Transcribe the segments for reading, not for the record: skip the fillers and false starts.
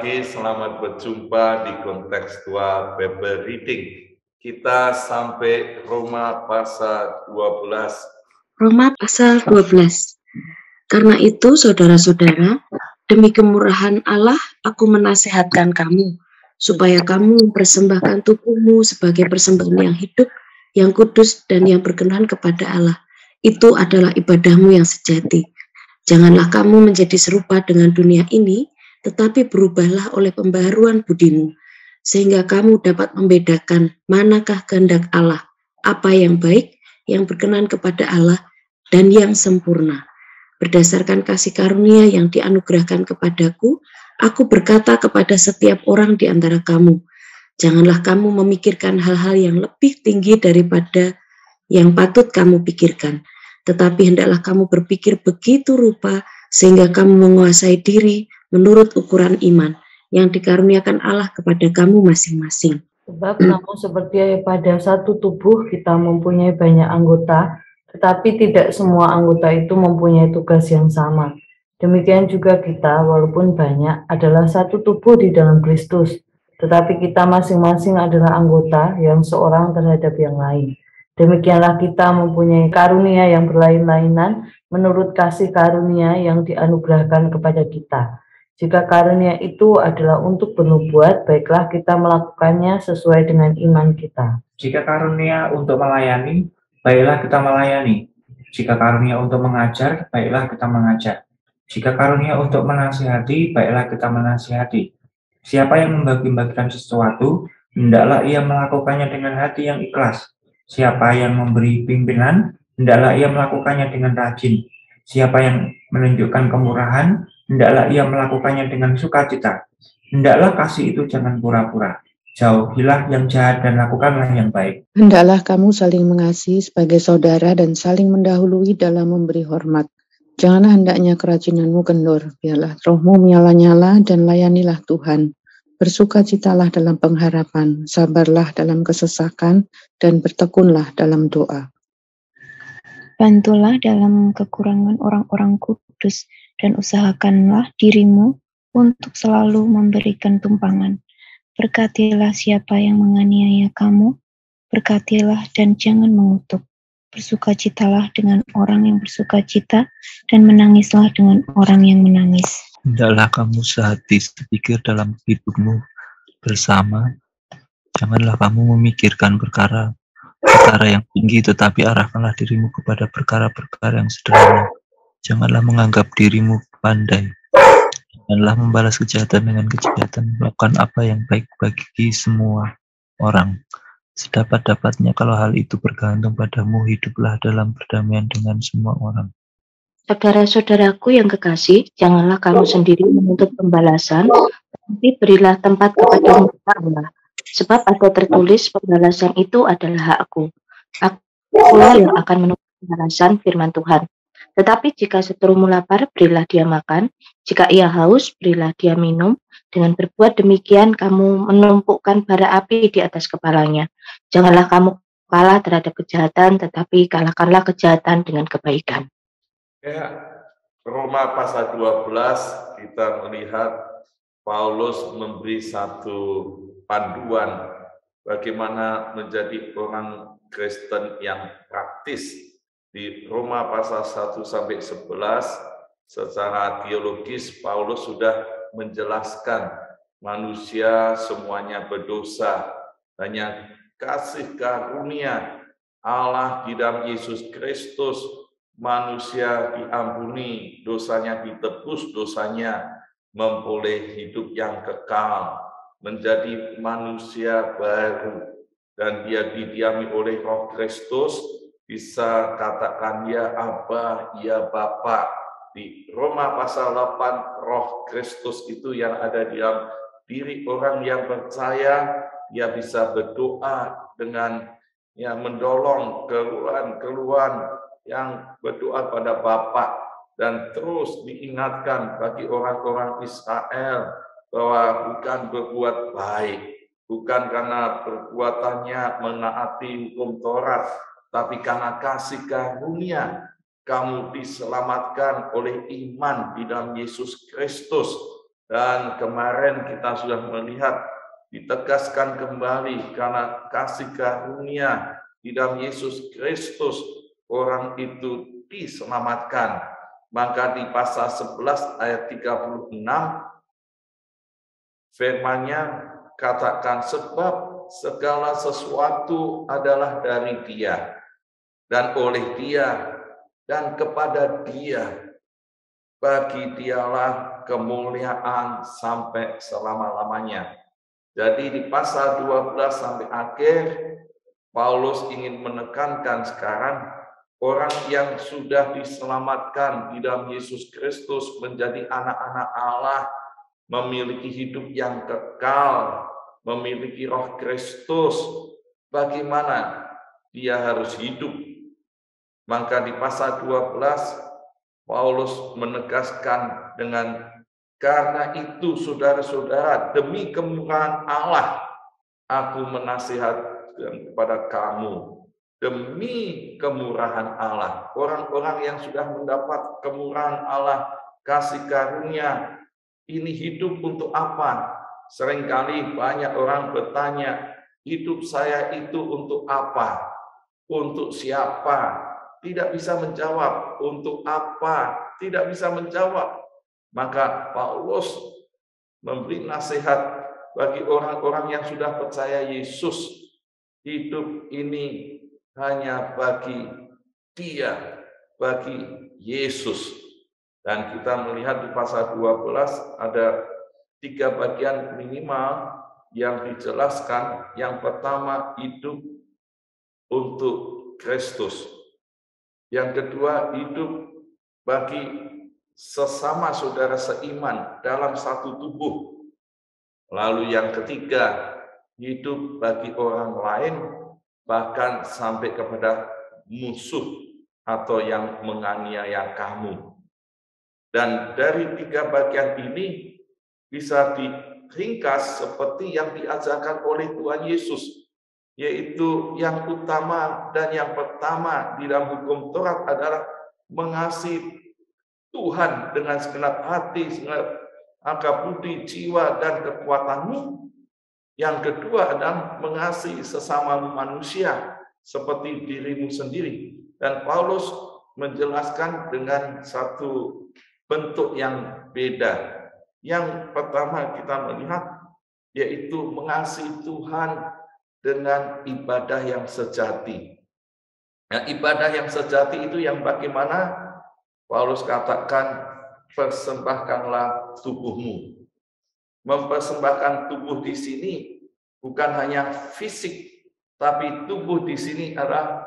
pagi, selamat berjumpa di kontekstual Bible Reading. Kita sampai Roma pasal 12. Roma pasal 12. Karena itu, saudara-saudara, demi kemurahan Allah, aku menasihatkan kamu, supaya kamu mempersembahkan tubuhmu sebagai persembahan yang hidup, yang kudus, dan yang berkenan kepada Allah. Itu adalah ibadahmu yang sejati. Janganlah kamu menjadi serupa dengan dunia ini, tetapi berubahlah oleh pembaharuan budimu, sehingga kamu dapat membedakan manakah kehendak Allah, apa yang baik, yang berkenan kepada Allah, dan yang sempurna. Berdasarkan kasih karunia yang dianugerahkan kepadaku, aku berkata kepada setiap orang di antara kamu, janganlah kamu memikirkan hal-hal yang lebih tinggi daripada yang patut kamu pikirkan, tetapi hendaklah kamu berpikir begitu rupa sehingga kamu menguasai diri menurut ukuran iman yang dikaruniakan Allah kepada kamu masing-masing. Sebab namun seperti pada satu tubuh kita mempunyai banyak anggota, tetapi tidak semua anggota itu mempunyai tugas yang sama. Demikian juga kita, walaupun banyak, adalah satu tubuh di dalam Kristus, tetapi kita masing-masing adalah anggota yang seorang terhadap yang lain. Demikianlah kita mempunyai karunia yang berlain-lainan menurut kasih karunia yang dianugerahkan kepada kita. Jika karunia itu adalah untuk bernubuat, baiklah kita melakukannya sesuai dengan iman kita. Jika karunia untuk melayani, baiklah kita melayani. Jika karunia untuk mengajar, baiklah kita mengajar. Jika karunia untuk menasihati, baiklah kita menasihati. Siapa yang membagi-bagikan sesuatu, hendaklah ia melakukannya dengan hati yang ikhlas. Siapa yang memberi pimpinan, hendaklah ia melakukannya dengan rajin. Siapa yang menunjukkan kemurahan, hendaklah ia melakukannya dengan sukacita. Hendaklah kasih itu jangan pura-pura. Jauhilah yang jahat dan lakukanlah yang baik. Hendaklah kamu saling mengasihi sebagai saudara dan saling mendahului dalam memberi hormat. Janganlah hendaknya kerajinanmu kendor, biarlah rohmu menyala-nyala dan layanilah Tuhan. Bersukacitalah dalam pengharapan, sabarlah dalam kesesakan, dan bertekunlah dalam doa. Bantulah dalam kekurangan orang-orang kudus, dan usahakanlah dirimu untuk selalu memberikan tumpangan. Berkatilah siapa yang menganiaya kamu, berkatilah dan jangan mengutuk. Bersukacitalah dengan orang yang bersukacita, dan menangislah dengan orang yang menangis. Hendaklah kamu sehati sepikir dalam hidupmu bersama. Janganlah kamu memikirkan perkara yang tinggi, tetapi arahkanlah dirimu kepada perkara-perkara yang sederhana. Janganlah menganggap dirimu pandai. Janganlah membalas kejahatan dengan kejahatan. Lakukan apa yang baik bagi semua orang. Sedapat-dapatnya kalau hal itu bergantung padamu, hiduplah dalam perdamaian dengan semua orang. Saudara-saudaraku yang kekasih, janganlah kamu sendiri menuntut pembalasan, tetapi berilah tempat kepada murka Allah. Sebab ada tertulis, pembalasan itu adalah hakku. Akulah yang akan menuntut pembalasan, firman Tuhan. Tetapi jika seterumu lapar, berilah dia makan. Jika ia haus, berilah dia minum. Dengan berbuat demikian, kamu menumpukkan bara api di atas kepalanya. Janganlah kamu kalah terhadap kejahatan, tetapi kalahkanlah kejahatan dengan kebaikan. Ya, Roma pasal 12 kita melihat Paulus memberi satu panduan bagaimana menjadi orang Kristen yang praktis. Di Roma pasal 1 sampai 11 secara teologis Paulus sudah menjelaskan manusia semuanya berdosa, hanya kasih karunia Allah di dalam Yesus Kristus manusia diampuni, dosanya ditebus, dosanya memperoleh hidup yang kekal, menjadi manusia baru, dan dia didiami oleh Roh Kristus, bisa katakan ya Aba, ya Bapa. Di Roma pasal 8, Roh Kristus itu yang ada di dalam diri orang yang percaya, dia bisa berdoa dengan mendolong keluhan yang berdoa pada Bapa. Dan terus diingatkan bagi orang-orang Israel bahwa bukan berbuat baik, bukan karena perbuatannya menaati hukum Taurat, tapi karena kasih karunia kamu diselamatkan oleh iman di dalam Yesus Kristus. Dan kemarin kita sudah melihat ditegaskan kembali karena kasih karunia di dalam Yesus Kristus orang itu diselamatkan. Maka di pasal 11 ayat 36 firman-Nya katakan, sebab segala sesuatu adalah dari Dia dan oleh Dia dan kepada Dia. Bagi Dialah kemuliaan sampai selama-lamanya. Jadi di pasal 12 sampai akhir, Paulus ingin menekankan sekarang orang yang sudah diselamatkan di dalam Yesus Kristus menjadi anak-anak Allah, memiliki hidup yang kekal, memiliki roh Kristus. Bagaimana dia harus hidup? Maka di pasal 12, Paulus menegaskan dengan, karena itu saudara-saudara, demi kemurahan Allah, aku menasihatkan kepada kamu. Demi kemurahan Allah, orang-orang yang sudah mendapat kemurahan Allah, kasih karunia, ini hidup untuk apa? Seringkali banyak orang bertanya, hidup saya itu untuk apa? Untuk siapa? Tidak bisa menjawab. Untuk apa? Tidak bisa menjawab. Maka Paulus memberi nasihat bagi orang-orang yang sudah percaya Yesus. Hidup ini hanya bagi Dia, bagi Yesus. Dan kita melihat di pasal 12 ada 3 bagian minimal yang dijelaskan. Yang pertama, hidup untuk Kristus. Yang kedua, hidup bagi sesama saudara seiman dalam satu tubuh. Lalu yang ketiga, hidup bagi orang lain, bahkan sampai kepada musuh atau yang menganiaya kamu. Dan dari 3 bagian ini bisa diringkas seperti yang diajarkan oleh Tuhan Yesus, yaitu yang utama dan yang pertama di dalam hukum Taurat adalah mengasihi Tuhan dengan segenap hati, segenap akal budi, jiwa, dan kekuatanmu. Yang kedua adalah mengasihi sesama manusia seperti dirimu sendiri. Dan Paulus menjelaskan dengan satu bentuk yang beda. Yang pertama kita melihat yaitu mengasihi Tuhan dengan ibadah yang sejati. Nah, ibadah yang sejati itu yang bagaimana? Paulus katakan, persembahkanlah tubuhmu. Mempersembahkan tubuh di sini bukan hanya fisik, tapi tubuh di sini adalah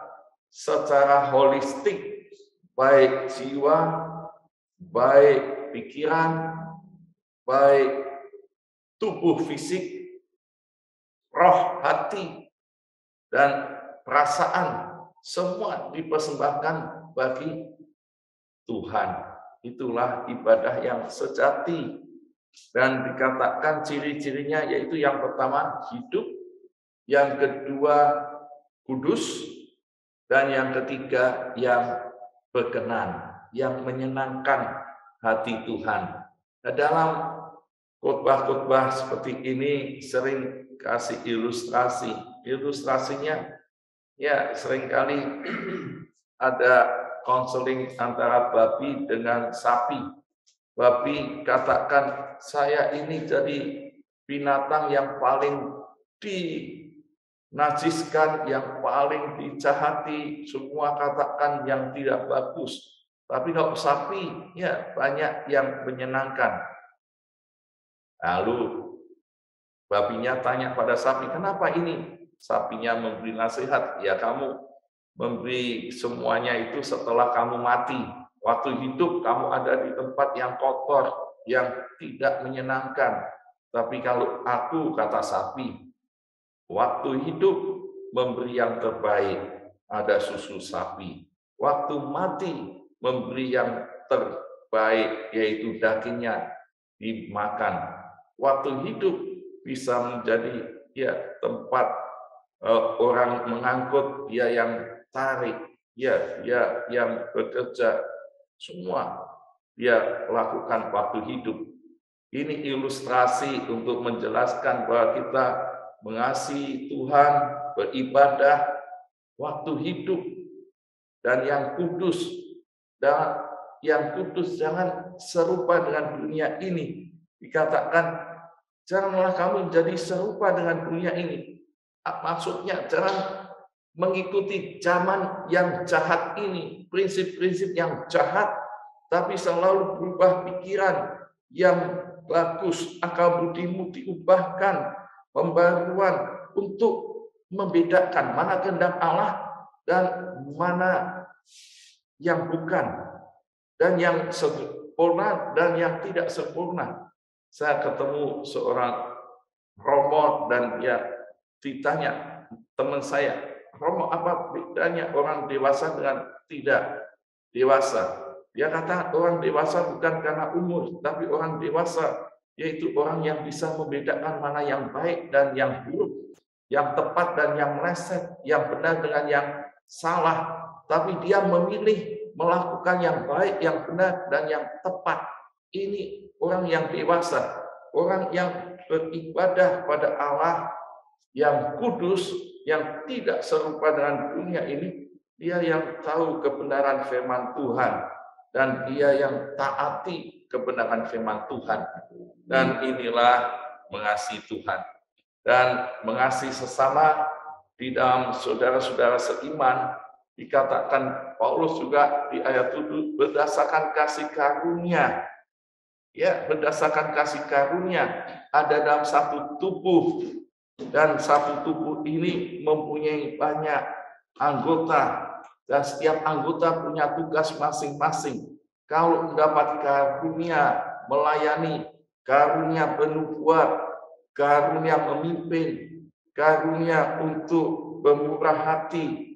secara holistik, baik jiwa, baik pikiran, baik tubuh fisik, roh, hati, dan perasaan, semua dipersembahkan bagi Tuhan. Itulah ibadah yang sejati. Dan dikatakan ciri-cirinya yaitu yang pertama hidup, yang kedua kudus, dan yang ketiga yang berkenan, yang menyenangkan hati Tuhan. Nah, dalam khotbah-khotbah seperti ini sering kasih ilustrasi. Ilustrasinya ya seringkali ada konseling antara babi dengan sapi. Babi katakan, saya ini jadi binatang yang paling dinajiskan, yang paling dijahati, semua katakan yang tidak bagus. Tapi kalau sapi, ya banyak yang menyenangkan. Lalu babinya tanya pada sapi, kenapa ini? Sapinya memberi nasihat, ya kamu memberi semuanya itu setelah kamu mati. Waktu hidup kamu ada di tempat yang kotor, yang tidak menyenangkan. Tapi kalau aku, kata sapi, waktu hidup memberi yang terbaik, ada susu sapi. Waktu mati memberi yang terbaik, yaitu dagingnya dimakan. Waktu hidup bisa menjadi ya tempat orang mengangkut, dia yang tarik, ya dia yang bekerja, semua dia lakukan waktu hidup. Ini ilustrasi untuk menjelaskan bahwa kita mengasihi Tuhan, beribadah, waktu hidup, dan yang kudus. Dan yang kudus jangan serupa dengan dunia ini. Dikatakan, janganlah kamu menjadi serupa dengan dunia ini. Maksudnya, jangan mengikuti zaman yang jahat ini, prinsip-prinsip yang jahat, tapi selalu berubah pikiran yang bagus, akal budimu diubahkan, pembaruan untuk membedakan mana kehendak Allah dan mana yang bukan, dan yang sempurna dan yang tidak sempurna. Saya ketemu seorang Romo dan dia ditanya teman saya, Romo, apa bedanya orang dewasa dengan tidak dewasa? Dia kata orang dewasa bukan karena umur, tapi orang dewasa yaitu orang yang bisa membedakan mana yang baik dan yang buruk, yang tepat dan yang meleset, yang benar dengan yang salah. Tapi dia memilih melakukan yang baik, yang benar, dan yang tepat. Ini orang yang dewasa, orang yang beribadah pada Allah yang kudus, yang tidak serupa dengan dunia ini. Dia yang tahu kebenaran firman Tuhan, dan dia yang taati kebenaran firman Tuhan. Dan inilah mengasihi Tuhan. Dan mengasihi sesama di dalam saudara-saudara seiman, dikatakan Paulus juga di ayat 7, berdasarkan kasih karunia. Ya, berdasarkan kasih karunia ada dalam satu tubuh, dan satu tubuh ini mempunyai banyak anggota, dan setiap anggota punya tugas masing-masing. Kalau mendapat karunia melayani, karunia penubuat, karunia memimpin, karunia untuk bermurah hati,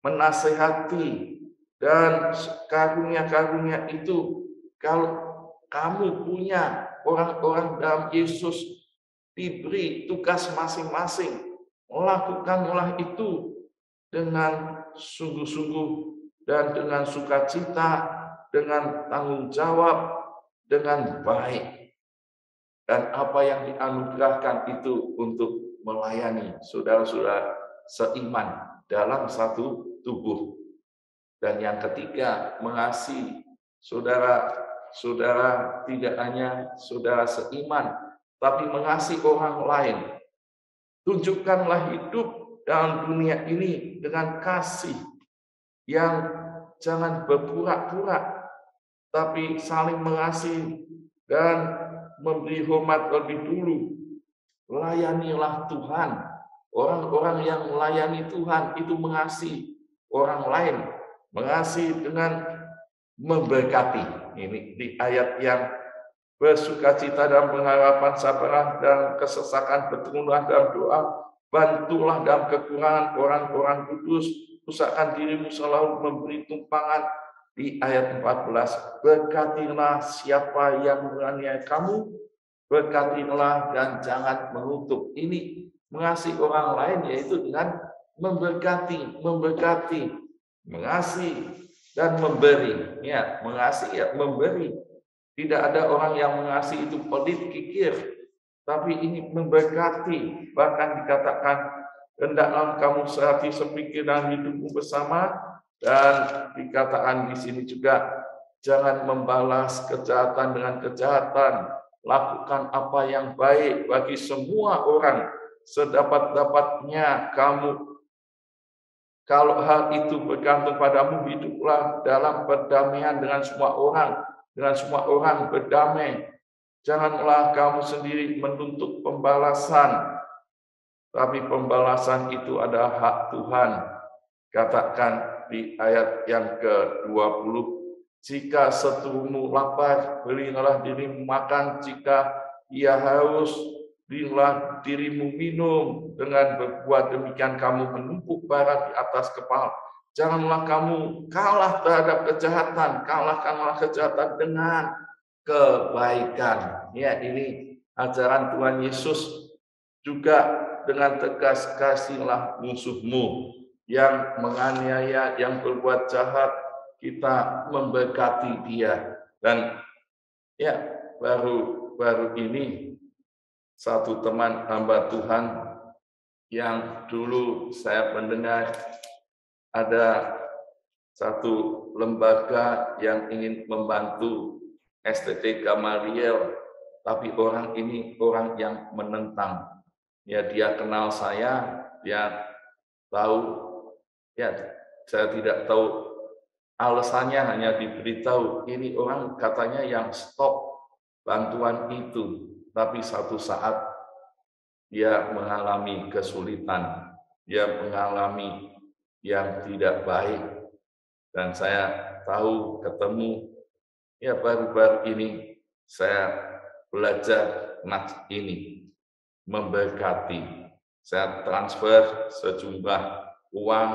menasehati, dan karunia-karunia itu kalau kamu punya, orang-orang dalam Yesus diberi tugas masing-masing, lakukanlah itu dengan sungguh-sungguh dan dengan sukacita, dengan tanggung jawab, dengan baik. Dan apa yang dianugerahkan itu untuk melayani saudara-saudara seiman dalam satu tubuh. Dan yang ketiga, mengasihi saudara tidak hanya saudara seiman, tapi mengasihi orang lain. Tunjukkanlah hidup dalam dunia ini dengan kasih yang jangan berpura-pura, tapi saling mengasihi dan memberi hormat lebih dulu. Layanilah Tuhan. Orang-orang yang melayani Tuhan itu mengasihi orang lain, mengasihi dengan memberkati. Ini di ayat yang bersukacita dalam pengharapan, sabarlah dalam kesesakan, bertekunlah dalam doa, bantulah dalam kekurangan orang-orang kudus, usahakan dirimu selalu memberi tumpangan. Di ayat 14, berkatilah siapa yang menganiaya kamu, berkatilah dan jangan mengutuk. Ini mengasihi orang lain yaitu dengan memberkati, mengasihi dan memberi. Ya, mengasihi ya memberi. Tidak ada orang yang mengasihi itu pelit kikir, tapi ini memberkati. Bahkan dikatakan, hendaklah kamu sehati sepikir dan hidupmu bersama. Dan dikatakan di sini juga, jangan membalas kejahatan dengan kejahatan. Lakukan apa yang baik bagi semua orang sedapat-dapatnya kamu. Kalau hal itu bergantung padamu, hiduplah dalam perdamaian dengan semua orang. Dengan semua orang berdamai. Janganlah kamu sendiri menuntut pembalasan, tapi pembalasan itu adalah hak Tuhan. Katakan di ayat yang ke-20, jika seterumu lapar, berilah dirimu makan. Jika ia haus, berilah dirimu minum. Dengan berbuat demikian kamu menumpuk bara di atas kepala. Janganlah kamu kalah terhadap kejahatan, kalahkanlah kejahatan dengan kebaikan. Ya, ini ajaran Tuhan Yesus. Juga dengan tegas, kasihilah musuhmu. Yang menganiaya, yang berbuat jahat, kita memberkati dia. Dan ya, baru baru ini satu teman hamba Tuhan yang dulu saya mendengar ada satu lembaga yang ingin membantu STT Gamaliel, tapi orang ini orang yang menentang. Ya, dia kenal saya, dia tahu, ya saya tidak tahu alasannya, hanya diberitahu ini orang katanya yang stop bantuan itu, tapi satu saat dia mengalami kesulitan, dia mengalami yang tidak baik, dan saya tahu ketemu, ya baru-baru ini saya belajar nats ini memberkati. Saya transfer sejumlah uang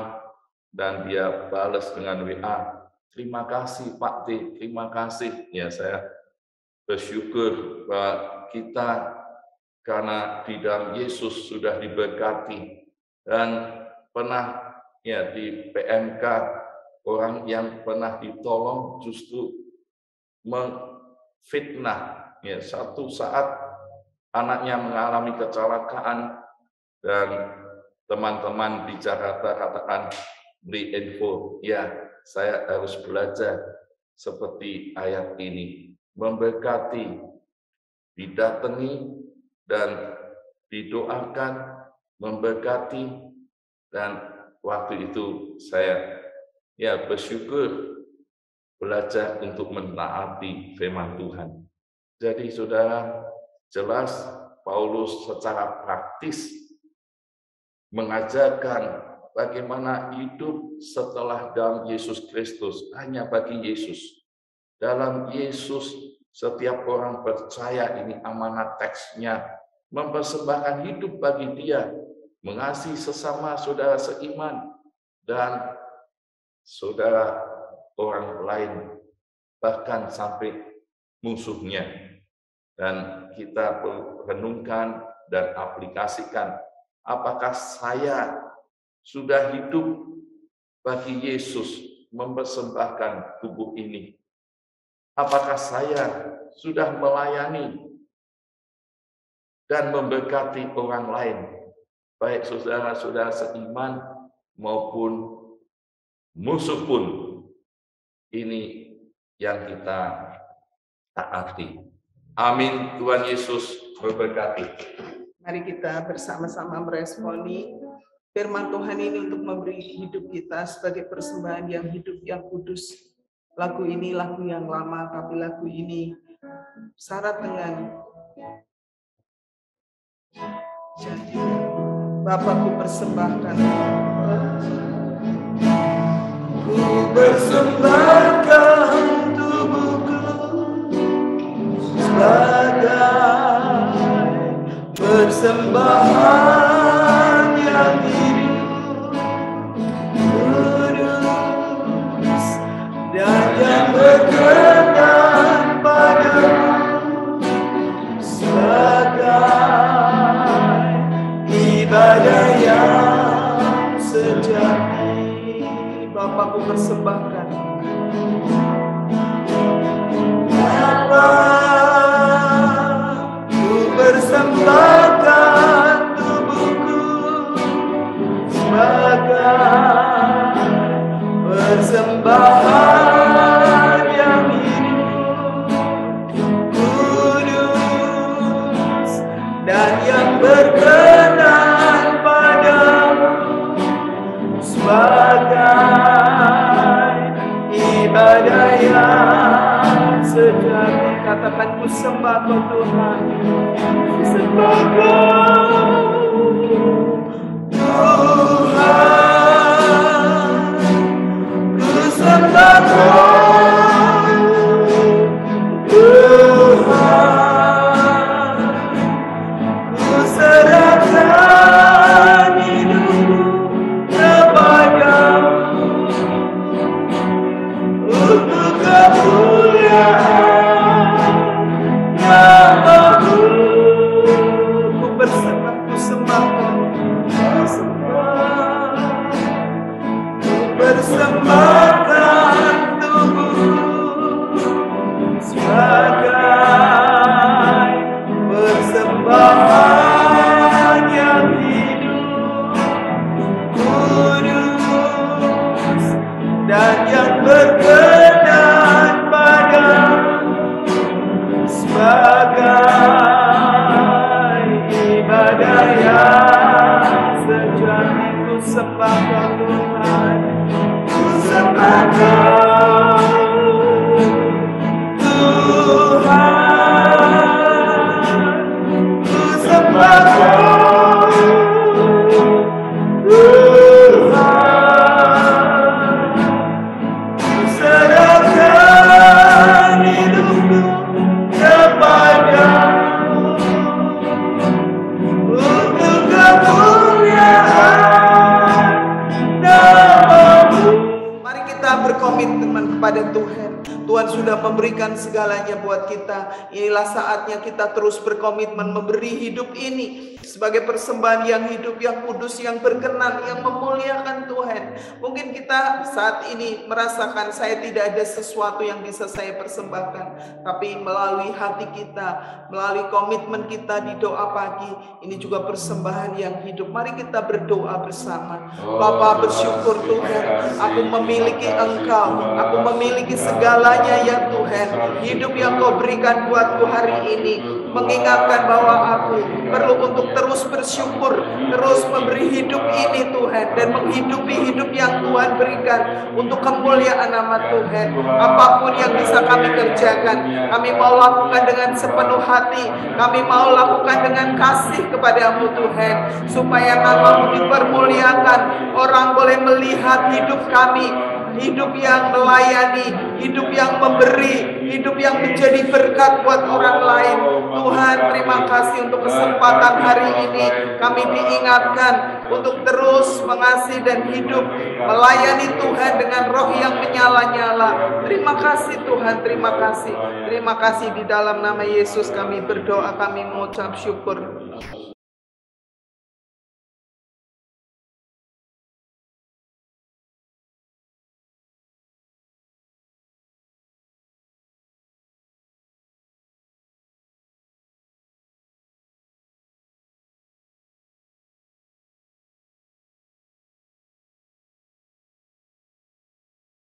dan dia balas dengan WA, terima kasih Pak T, terima kasih. Ya, saya bersyukur bahwa kita karena di dalam Yesus sudah diberkati, dan pernah ya di PMK orang yang pernah ditolong justru memfitnah. Ya, satu saat anaknya mengalami kecelakaan dan teman-teman di Jakarta katakan beri info, ya saya harus belajar seperti ayat ini, memberkati, didatangi dan didoakan, memberkati, dan waktu itu saya ya bersyukur belajar untuk menaati firman Tuhan. Jadi saudara, jelas Paulus secara praktis mengajarkan bagaimana hidup setelah dalam Yesus Kristus, hanya bagi Yesus. Dalam Yesus setiap orang percaya, ini amanat teksnya, mempersembahkan hidup bagi Dia, mengasihi sesama saudara seiman, dan saudara orang lain, bahkan sampai musuhnya. Dan kita renungkan dan aplikasikan, apakah saya sudah hidup bagi Yesus, mempersembahkan tubuh ini? Apakah saya sudah melayani dan memberkati orang lain, baik saudara-saudara seiman maupun musuh pun? Ini yang kita taati. Amin. Tuhan Yesus memberkati. Mari kita bersama-sama meresponi firman Tuhan ini untuk memberi hidup kita sebagai persembahan yang hidup, yang kudus. Lagu ini lagu yang lama, tapi lagu ini syarat dengan janji. Bapakku persembahkan, ku persembahkan tubuhku sebagai persembahan yang hidup, kudus, dan yang berkenan padamu, sebagai ibadah yang sejati. Bapakku persembahkan, Bapakku persembahkan tubuhku sebagai persembahan yang hidup, kudus, dan yang berkenan padamu, sebagai ibadah yang sejati. Katakan, ku sembah Kau Tuhan, ku sembah Kau Tuhan, ku sembah Kau Tuhan, ku serahkan hidupku kepadamu untuk kemuliaan namamu. Ku bersembah, ku sembah Kau, ku sembah, ku persembahkan tubuhku sebagai sembah Kau Tuhan, ku sembah Kau Tuhan, ku sembah Kau Tuhan, ku serahkan hidupku kepadamu untuk kemuliaan nama-Mu. Mari kita berkomitmen kepada Tuhan. Tuhan sudah memberikan segalanya buat kita. Inilah saatnya kita terus berkomitmen memberi hidup ini sebagai persembahan yang hidup, yang kudus, yang berkenan, yang memuliakan Tuhan. Mungkin kita saat ini merasakan saya tidak ada sesuatu yang bisa saya persembahkan, tapi melalui hati kita, melalui komitmen kita di doa pagi, ini juga persembahan yang hidup. Mari kita berdoa bersama. Bapa, bersyukur Tuhan, aku memiliki Engkau, aku memiliki segalanya ya Tuhan. Hidup yang Kau berikan buatku hari ini mengingatkan bahwa aku perlu untuk terus bersyukur, terus memberi hidup ini Tuhan, dan menghidupi hidup yang Tuhan berikan untuk kemuliaan nama Tuhan. Apapun yang bisa kami kerjakan, kami mau lakukan dengan sepenuh hati, kami mau lakukan dengan kasih kepadamu Tuhan, supaya nama-Mu dipermuliakan, orang boleh melihat hidup kami, hidup yang melayani, hidup yang memberi, hidup yang menjadi berkat buat orang lain. Tuhan, terima kasih untuk kesempatan hari ini. Kami diingatkan untuk terus mengasihi dan hidup melayani Tuhan dengan roh yang menyala-nyala. Terima kasih Tuhan, terima kasih. Terima kasih, di dalam nama Yesus kami berdoa, kami mengucap syukur.